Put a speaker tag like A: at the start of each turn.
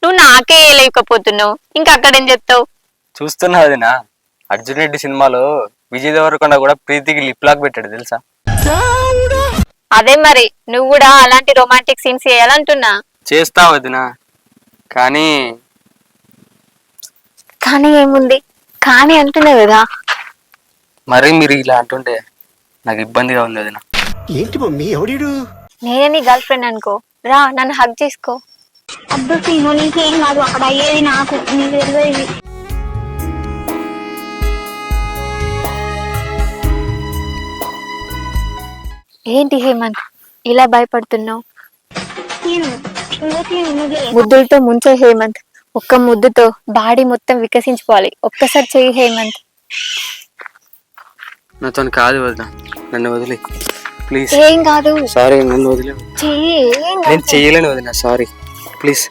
A: నువ్వు నాకే వేయలేకపోతున్నావు, ఇంకా అక్కడేం చెప్తావు?
B: చూస్తున్నా వదినా, అర్జున్ రెడ్డి సినిమాలో విజయ్ దేవరకొండ కూడా ప్రీతికి లిప్ లాక్ పెట్టాడు తెలుసా?
A: అదే మరి నువ్వు కూడా అలాంటి రొమాంటిక్ సీన్స్ చేయాలంటున్నా.
B: చేస్తా వదినా, కానీ
A: కానీ ఏముంది, కానీ అంటున్నావు కదా.
B: మరి మీరు ఇలా అంటుంటే నాకు ఇబ్బందిగా ఉంది వదినా.
C: ఏంటి మమ్మీ ఎవడీడు?
A: నేనే నీ గర్ల్ ఫ్రెండ్ అనుకో, రా నన్ను హగ్ చేసుకో.
D: అబ్బో సీను నీకేం కాదు, అక్కడ అయ్యేది నాకు, నీకు తెలియదు.
A: ఏంటి హేమంత్ ఇలా భయపడుతున్నావు?
D: సీను నువ్వే
A: ముద్దులతో ముంచే హేమంత్, ఒక్క ముద్దుతో బాడీ మొత్తం వికసించిపోవాలి. ఒక్కసారి చెయ్యి హేమంత్.
B: నాతో కాదు వదినా, నన్ను వదిలే ప్లీజ్.
A: ఏం కాదు,
B: సారీ, నన్ను వదిలే.
A: చెయ్యి. ఏం
B: నేను చెయ్యలేను వదినా, సారీ ప్లీజ్.